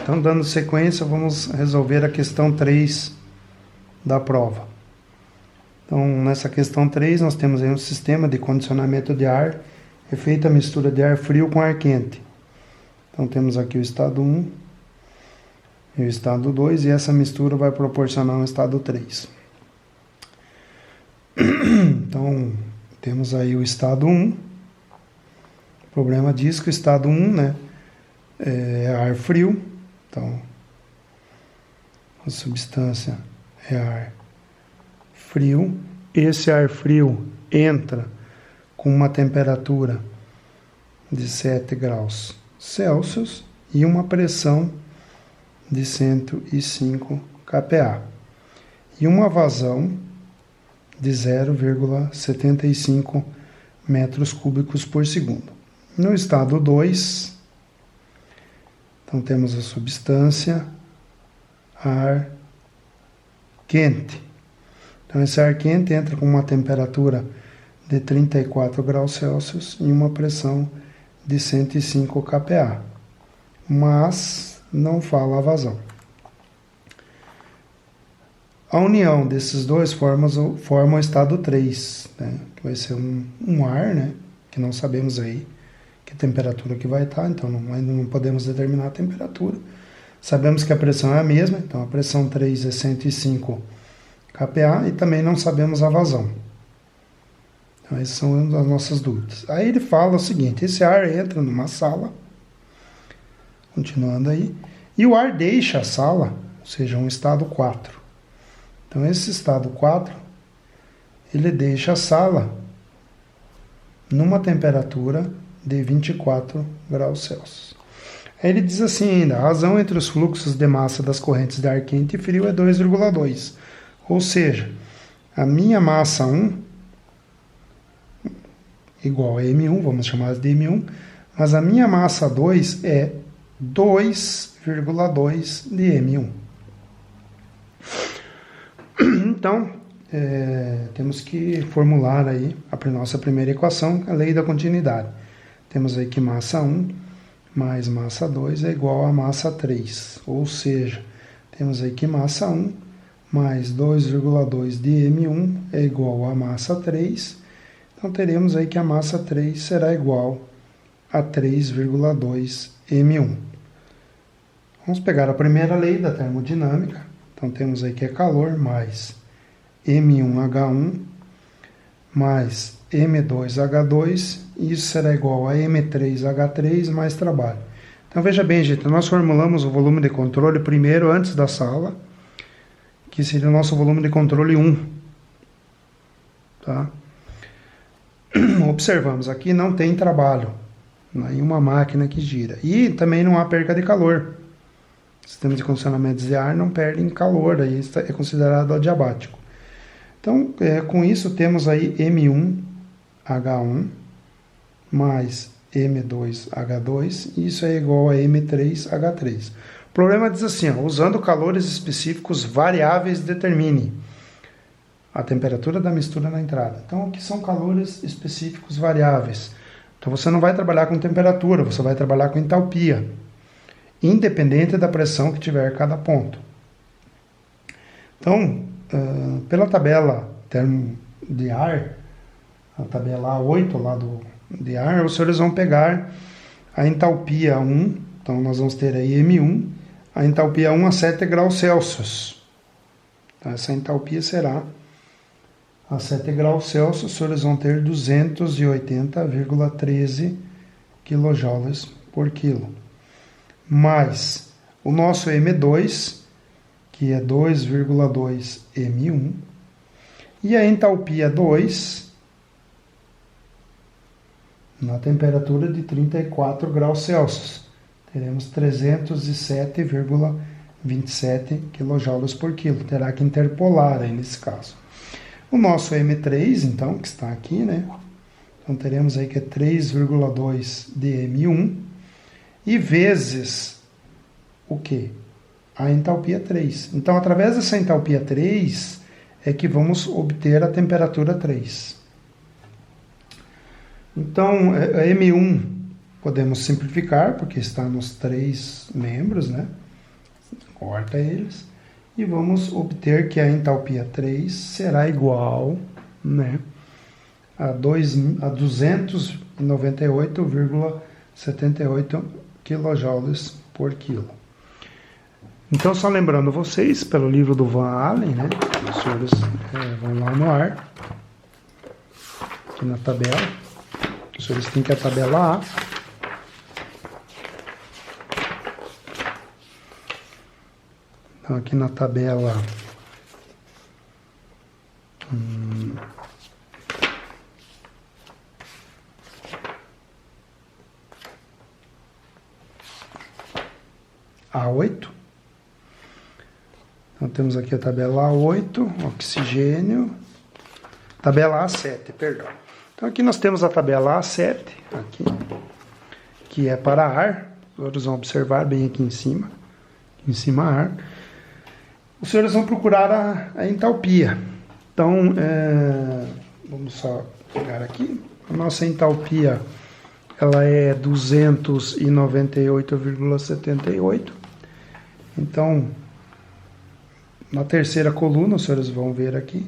Então, dando sequência, vamos resolver a questão 3 da prova. Então, nessa questão 3, nós temos aí um sistema de condicionamento de ar, é feita a mistura de ar frio com ar quente. Então, temos aqui o estado 1 e o estado 2, e essa mistura vai proporcionar um estado 3. Então, temos aí o estado 1. O problema diz que o estado 1, né, é ar frio. Então, a substância é ar frio. Esse ar frio entra com uma temperatura de 7 graus Celsius e uma pressão de 105 kPa. E uma vazão de 0,75 metros cúbicos por segundo. No estado 2, então temos a substância ar quente. Então esse ar quente entra com uma temperatura de 34 graus Celsius e uma pressão de 105 kPa. Mas não fala a vazão. A união desses dois forma o estado 3, né? Que vai ser um ar, né? Que não sabemos aí que temperatura que vai estar, então ainda não podemos determinar a temperatura. Sabemos que a pressão é a mesma, então a pressão 3 é 105 kPa e também não sabemos a vazão. Então essas são as nossas dúvidas. Aí ele fala o seguinte: esse ar entra numa sala, continuando aí, e o ar deixa a sala, ou seja, um estado 4. Então esse estado 4, ele deixa a sala numa temperatura de 24 graus Celsius. Aí ele diz assim ainda: a razão entre os fluxos de massa das correntes de ar quente e frio é 2,2. Ou seja, a minha massa 1 igual a M1, vamos chamar de M1, mas a minha massa 2 é 2,2 de M1. Então, temos que formular aí a nossa primeira equação, a lei da continuidade. Temos aí que massa 1 mais massa 2 é igual a massa 3. Ou seja, temos aí que massa 1 mais 2,2 de M1 é igual a massa 3. Então, teremos aí que a massa 3 será igual a 3,2 M1. Vamos pegar a primeira lei da termodinâmica. Então, temos aí que é calor mais M1H1 mais M2H2, e isso será igual a M3H3 mais trabalho. Então, veja bem, gente, nós formulamos o volume de controle primeiro, antes da sala, que seria o nosso volume de controle 1. Tá? Observamos, aqui não tem trabalho, nenhuma máquina que gira. E também não há perca de calor. Sistemas de condicionamento de ar não perdem calor, aí é considerado adiabático. Então, com isso, temos aí M1H1 mais M2H2, e isso é igual a M3H3. O problema diz assim, ó, usando calores específicos variáveis, determine a temperatura da mistura na entrada. Então, aqui são calores específicos variáveis. Então, você não vai trabalhar com temperatura, você vai trabalhar com entalpia, independente da pressão que tiver cada ponto. Então, pela tabela termo de ar, a tabela A8 lá de ar, os senhores vão pegar a entalpia 1, então nós vamos ter aí M1, a entalpia 1 a 7 graus Celsius. Então, essa entalpia será a 7 graus Celsius, os senhores vão ter 280,13 kJ por quilo. Mais o nosso M2, que é 2,2 M1, e a entalpia 2 na temperatura de 34 graus Celsius. Teremos 307,27 kJ por quilo. Terá que interpolar aí nesse caso. O nosso M3, então, que está aqui, né? Então teremos aí que é 3,2 de M1 e vezes o quê? A entalpia 3. Então, através dessa entalpia 3, é que vamos obter a temperatura 3. Então, a M1 Podemos simplificar, porque está nos 3 membros, né? Corta eles. E vamos obter que a entalpia 3 será igual, né, a 298,78 kJ por quilo. Então, só lembrando vocês, pelo livro do Van Allen, né, os senhores vão lá no ar, aqui na tabela, os senhores têm que a tabela A. Então, aqui na tabela A8. Então, temos aqui a tabela A8, oxigênio. Tabela A7, perdão. Então, aqui nós temos a tabela A7, aqui, que é para ar. Os senhores vão observar bem aqui em cima ar. Os senhores vão procurar a entalpia. Então, vamos só pegar aqui. A nossa entalpia, ela é 298,78. Então, na terceira coluna, os senhores vão ver aqui,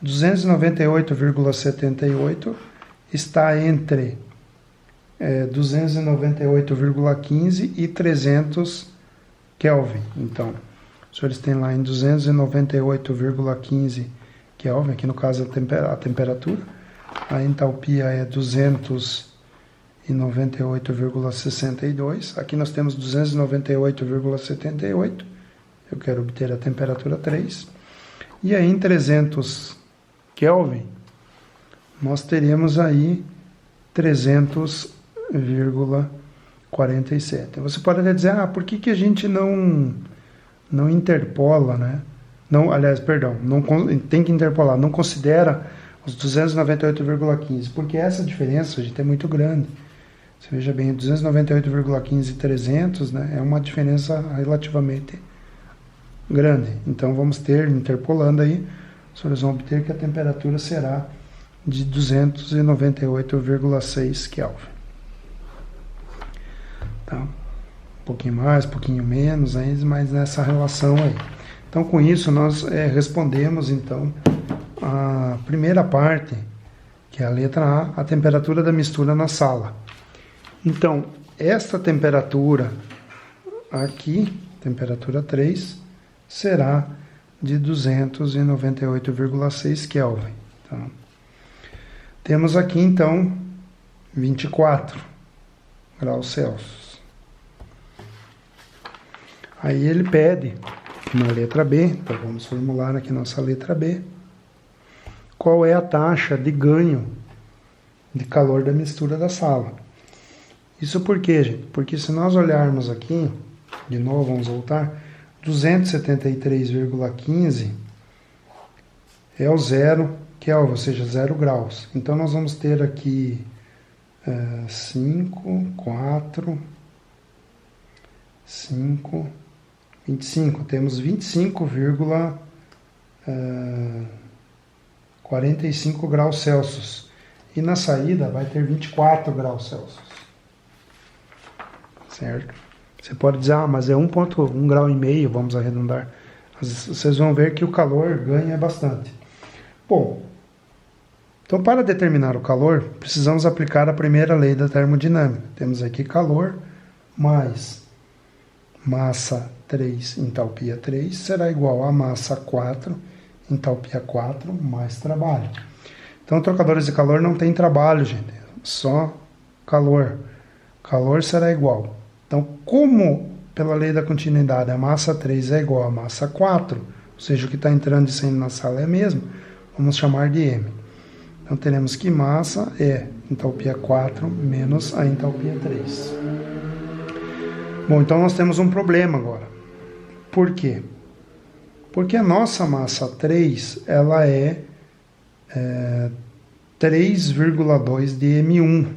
298,78 está entre 298,15 e 300 Kelvin. Então, os senhores têm lá em 298,15 Kelvin, aqui no caso a temperatura. A entalpia é 298,62. Aqui nós temos 298,78. Eu quero obter a temperatura 3. E aí em 300 Kelvin, nós teremos aí 300,47. Você pode até dizer, por que a gente não interpola, né? Não, aliás, perdão, não tem que interpolar, não considera os 298,15, porque essa diferença, gente, é muito grande. Você veja bem, 298,15 e 300, né, é uma diferença relativamente grande. Então, vamos ter, interpolando aí, os senhores vão obter que a temperatura será de 298,6 Kelvin. Tá? Um pouquinho mais, um pouquinho menos, mas nessa relação aí. Então, com isso, nós respondemos, então, a primeira parte, que é a letra A temperatura da mistura na sala. Então, esta temperatura aqui, temperatura 3, será de 298,6 Kelvin. Tá? Temos aqui, então, 24 graus Celsius. Aí ele pede, na letra B, então vamos formular aqui nossa letra B, qual é a taxa de ganho de calor da mistura da sala. Isso por quê, gente? Porque se nós olharmos aqui, de novo, vamos voltar, 273,15 é o 0 Kelvin, ou seja, 0 graus. Então, nós vamos ter aqui 5, 4, 5, 25. Temos 25,45 graus Celsius. E na saída vai ter 24 graus Celsius. Certo? Você pode dizer, mas é 1,1 grau e meio, vamos arredondar. Vocês vão ver que o calor ganha bastante. Bom, então para determinar o calor, precisamos aplicar a primeira lei da termodinâmica. Temos aqui calor mais massa 3, entalpia 3, será igual a massa 4, entalpia 4, mais trabalho. Então, trocadores de calor não tem trabalho, gente, só calor. Calor será igual. Então, como pela lei da continuidade a massa 3 é igual a massa 4, ou seja, o que está entrando e saindo na sala é mesmo, vamos chamar de M. Então, teremos que massa é entalpia 4 menos a entalpia 3. Bom, então nós temos um problema agora. Por quê? Porque a nossa massa 3, ela é 3,2 de M1.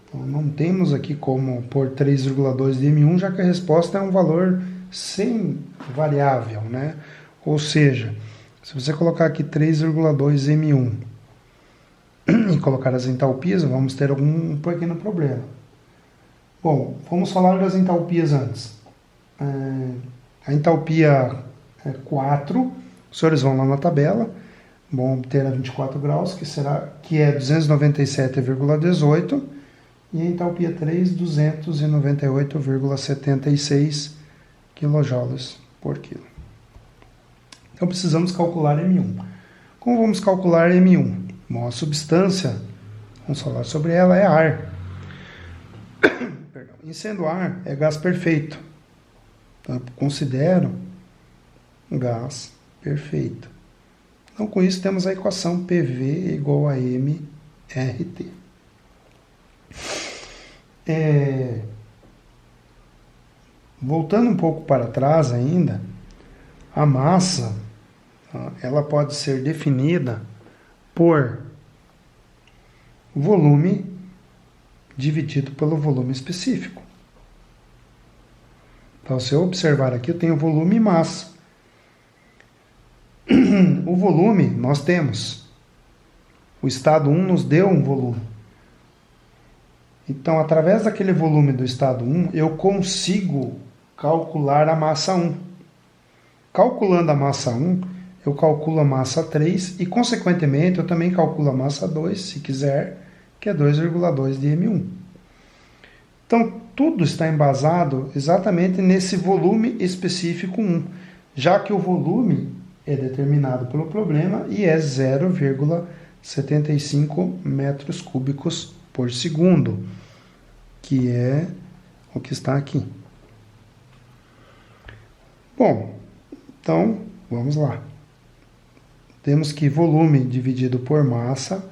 Então, não temos aqui como pôr 3,2 de M1, já que a resposta é um valor sem variável, né? Ou seja, se você colocar aqui 3,2 M1 e colocar as entalpias, vamos ter algum pequeno problema. Bom, vamos falar das entalpias antes. A entalpia é 4, os senhores vão lá na tabela, vão obter a 24 graus, que é 297,18, e a entalpia 3, 298,76 kJ por quilo. Então precisamos calcular M1. Como vamos calcular M1? Bom, a substância, vamos falar sobre ela, é ar. E sendo ar, é gás perfeito. Então, eu considero gás perfeito. Então, com isso, temos a equação PV igual a MRT. Voltando um pouco para trás ainda, a massa, ela pode ser definida por volume dividido pelo volume específico. Então, se eu observar aqui, eu tenho volume e massa. O volume, nós temos. O estado 1 nos deu um volume. Então, através daquele volume do estado 1, eu consigo calcular a massa 1. Calculando a massa 1, eu calculo a massa 3 e, consequentemente, eu também calculo a massa 2, se quiser, que é 2,2 de M1. Então, tudo está embasado exatamente nesse volume específico 1, já que o volume é determinado pelo problema e é 0,75 metros cúbicos por segundo, que é o que está aqui. Bom, então, vamos lá. Temos que volume dividido por massa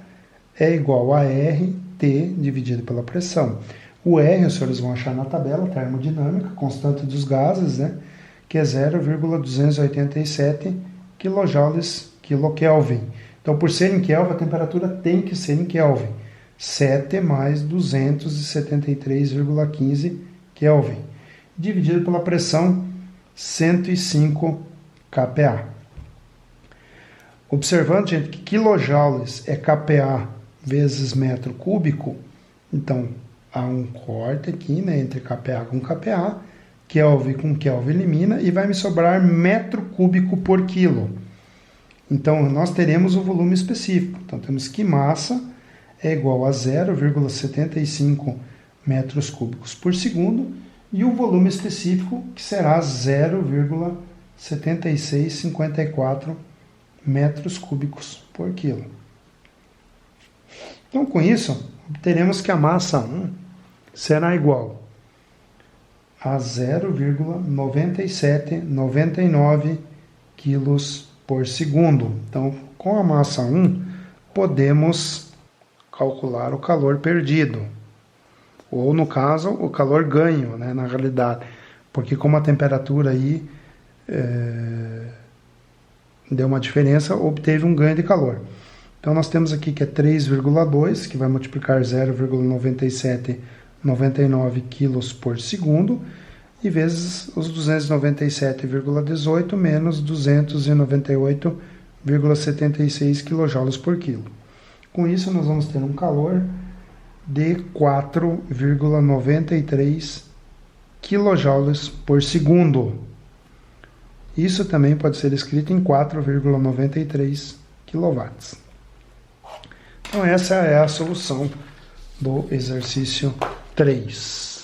é igual a RT dividido pela pressão. O R, os senhores vão achar na tabela, termodinâmica, constante dos gases, né? Que é 0,287 kJ/kK. Então, por ser em Kelvin, a temperatura tem que ser em Kelvin. 7 mais 273,15 Kelvin. Dividido pela pressão, 105 kPa. Observando, gente, que quilojoules é kPa vezes metro cúbico, então há um corte aqui, né, entre kPa com kPa, Kelvin com Kelvin elimina e vai me sobrar metro cúbico por quilo. Então, nós teremos o volume específico. Então, temos que massa é igual a 0,75 metros cúbicos por segundo e o volume específico, que será 0,7654 metros cúbicos por quilo. Então, com isso, obteremos que a massa 1 será igual a 0,9799 quilos por segundo. Então, com a massa 1, podemos calcular o calor perdido. Ou, no caso, o calor ganho, né, na realidade. Porque como a temperatura aí deu uma diferença, obteve um ganho de calor. Então, nós temos aqui que é 3,2, que vai multiplicar 0,9799 quilos por segundo, e vezes os 297,18 menos 298,76 kJ por quilo. Com isso, nós vamos ter um calor de 4,93 kJ por segundo. Isso também pode ser escrito em 4,93 kW. Então, essa é a solução do exercício 3.